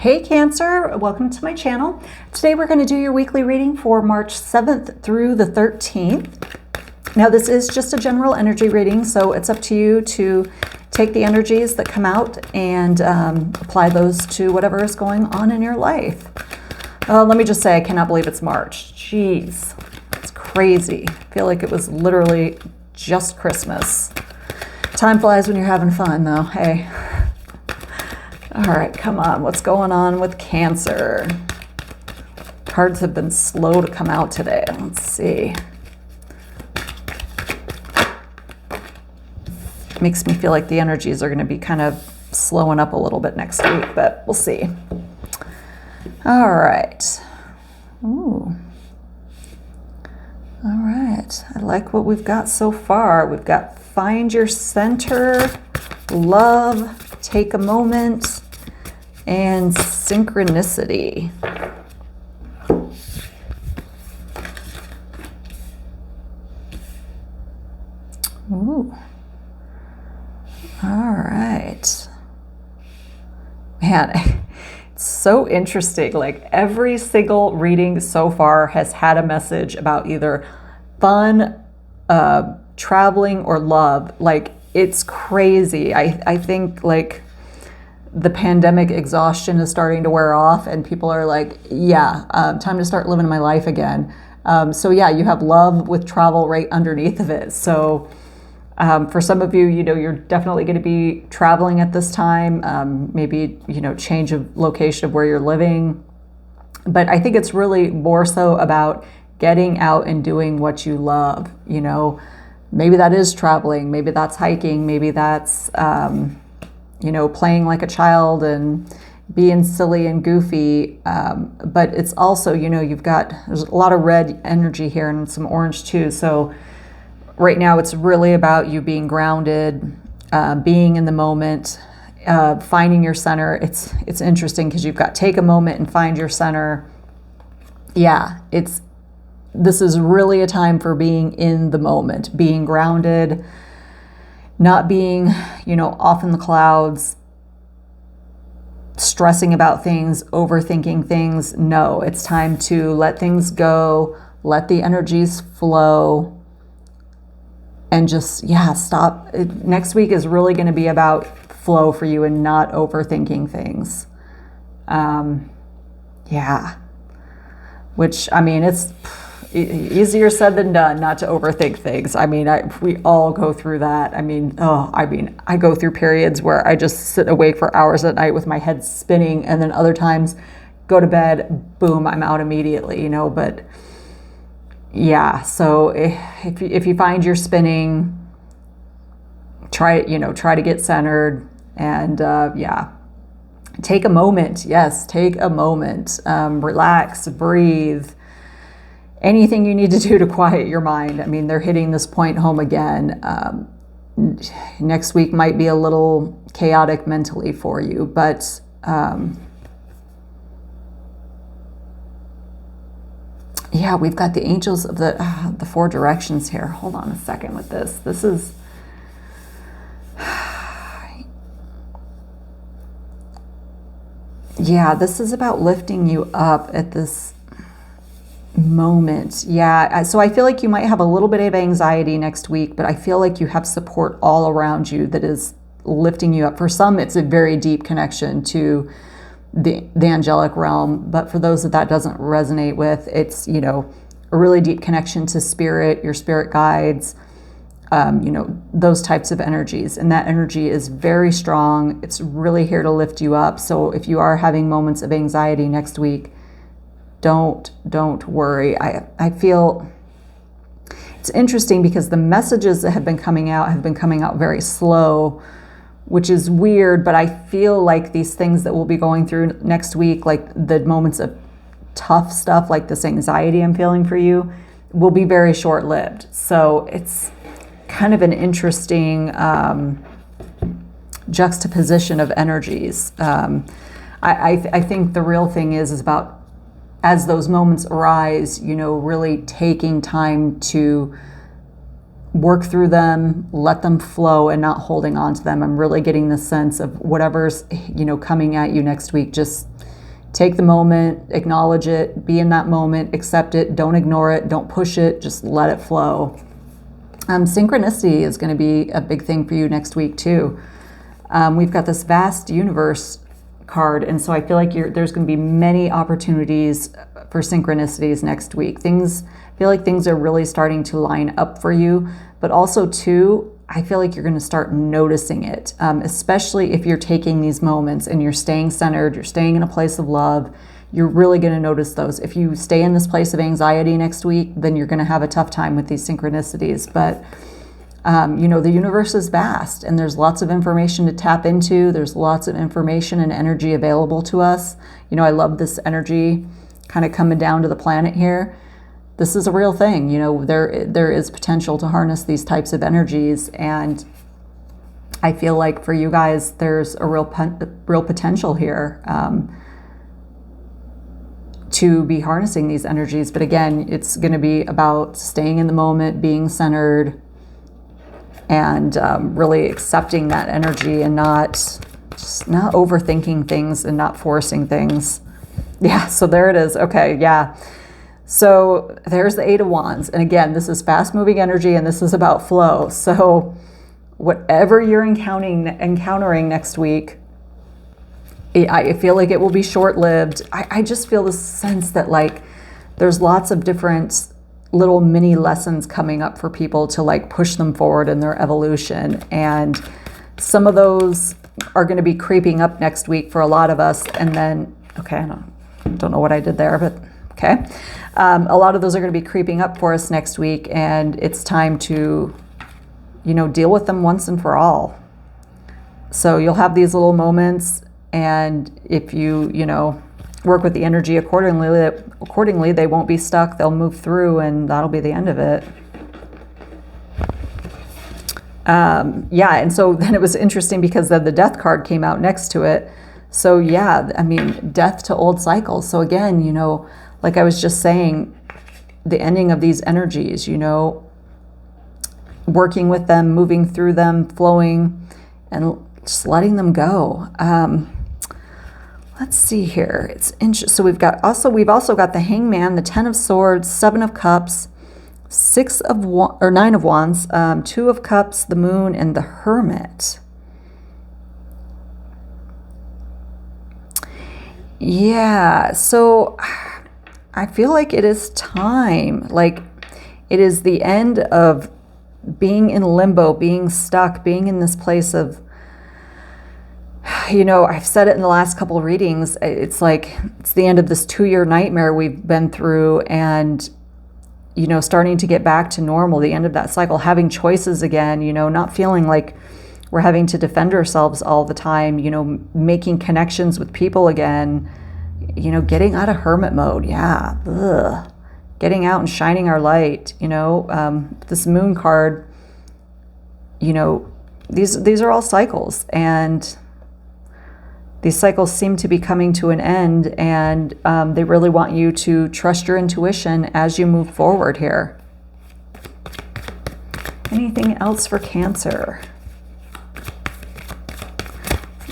Hey Cancer, welcome to my channel. Today we're going to do your weekly reading for March 7th through the 13th. Now this is just a general energy reading, so it's up to you to take the energies that come out and apply those to whatever is going on in your life. Let me just say, I cannot believe it's March. Jeez, it's crazy. I feel like it was literally just Christmas. Time flies when you're having fun though, hey. All right, come on. What's going on with Cancer? Cards have been slow to come out today. Let's see. Makes me feel like the energies are going to be kind of slowing up a little bit next week, but we'll see. All right. Ooh. All right. I like what we've got so far. We've got find your center, love, take a moment, and synchronicity. Ooh. All right. Man, it's so interesting. Like every single reading so far has had a message about either fun, traveling, or love. Like it's crazy. I think like the pandemic exhaustion is starting to wear off and people are like, yeah, time to start living my life again. So yeah, you have love with travel right underneath of it. So for some of you, you're definitely going to be traveling at this time, maybe, change of location of where you're living. But I think it's really more so about getting out and doing what you love. Maybe that is traveling, maybe that's hiking, maybe that's, playing like a child and being silly and goofy. But it's also, there's a lot of red energy here and some orange too. So right now it's really about you being grounded, being in the moment, finding your center. It's interesting because you've got take a moment and find your center. Yeah, this is really a time for being in the moment, being grounded, not being, off in the clouds, stressing about things, overthinking things. No, it's time to let things go, let the energies flow, and just, stop. Next week is really going to be about flow for you and not overthinking things. Which, it's easier said than done not to overthink things. We all go through that. I go through periods where I just sit awake for hours at night with my head spinning, and then other times go to bed, boom, I'm out immediately, but yeah. So if you find you're spinning, try to get centered and take a moment. Yes, take a moment, relax, breathe. Anything you need to do to quiet your mind. They're hitting this point home again. Next week might be a little chaotic mentally for you, but we've got the angels of the four directions here. Hold on a second with this. This is this is about lifting you up at this moment. So I feel like you might have a little bit of anxiety next week, but I feel like you have support all around you that is lifting you up. For some, it's a very deep connection to the angelic realm, but for those that doesn't resonate with, it's a really deep connection to spirit, your spirit guides, those types of energies, and that energy is very strong. It's really here to lift you up. So if you are having moments of anxiety next week, don't worry. I feel it's interesting because the messages that have been coming out very slow, which is weird, but I feel like these things that we'll be going through next week, like the moments of tough stuff, like this anxiety I'm feeling for you, will be very short-lived. So it's kind of an interesting juxtaposition of energies. I think the real thing is about, as those moments arise, really taking time to work through them, let them flow, and not holding on to them. I'm really getting the sense of whatever's, coming at you next week, just take the moment, acknowledge it, be in that moment, accept it, don't ignore it, don't push it, just let it flow. Synchronicity is going to be a big thing for you next week too. We've got this vast universe card, and so I feel like there's going to be many opportunities for synchronicities next week. I feel like things are really starting to line up for you, but also too, I feel like you're going to start noticing it, especially if you're taking these moments and you're staying centered, you're staying in a place of love. You're really going to notice those. If you stay in this place of anxiety next week, then you're going to have a tough time with these synchronicities. But, the universe is vast, and there's lots of information to tap into. There's lots of information and energy available to us. I love this energy kind of coming down to the planet here. This is a real thing. There is potential to harness these types of energies, and I feel like for you guys, there's a real potential here to be harnessing these energies. But again, it's going to be about staying in the moment, being centered, and really accepting that energy and not overthinking things and not forcing things. Yeah, so there it is. Okay, yeah. So there's the Eight of Wands. And again, this is fast-moving energy, and this is about flow. So whatever you're encountering next week, I feel like it will be short-lived. I just feel this sense that like there's lots of different little mini lessons coming up for people to like push them forward in their evolution. And some of those are going to be creeping up next week for a lot of us. And then, okay, I don't know what I did there, but okay. A lot of those are going to be creeping up for us next week, and it's time to, deal with them once and for all. So you'll have these little moments, and if you, work with the energy accordingly, they won't be stuck. They'll move through, and that'll be the end of it. Yeah, and so then it was interesting because then the Death card came out next to it. So yeah, I mean, death to old cycles. So again, like I was just saying, the ending of these energies, working with them, moving through them, flowing, and just letting them go. Let's see here. It's interesting. So we've also got the Hangman, the Ten of Swords, Seven of Cups, Nine of Wands, Two of Cups, the Moon, and the Hermit. Yeah, so I feel like it is time. Like it is the end of being in limbo, being stuck, being in this place of, I've said it in the last couple of readings. It's like it's the end of this 2-year nightmare we've been through, and starting to get back to normal, the end of that cycle, having choices again, not feeling like we're having to defend ourselves all the time, making connections with people again, getting out of hermit mode. Yeah. Ugh. Getting out and shining our light, this Moon card, these are all cycles, and these cycles seem to be coming to an end, and they really want you to trust your intuition as you move forward here. Anything else for Cancer?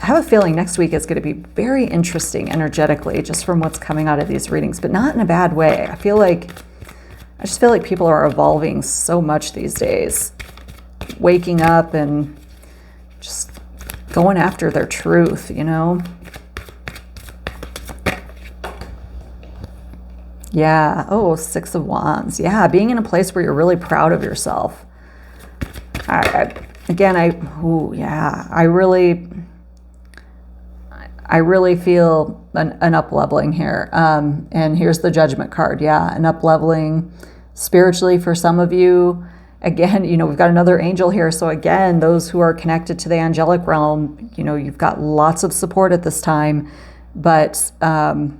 I have a feeling next week is going to be very interesting energetically, just from what's coming out of these readings, but not in a bad way. I just feel like people are evolving so much these days, waking up and just going after their truth, Yeah. Oh, Six of Wands. Yeah, being in a place where you're really proud of yourself. I really feel an up-leveling here. And here's the Judgment card. Yeah, an up-leveling spiritually for some of you. Again, we've got another angel here. So again, those who are connected to the angelic realm, you've got lots of support at this time. But, for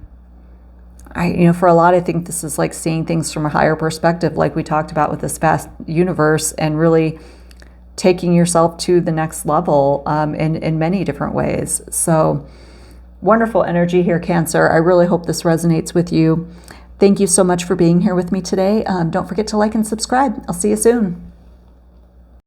a lot, I think this is like seeing things from a higher perspective, like we talked about with this vast universe, and really taking yourself to the next level in many different ways. So wonderful energy here, Cancer. I really hope this resonates with you. Thank you so much for being here with me today. Don't forget to like and subscribe. I'll see you soon.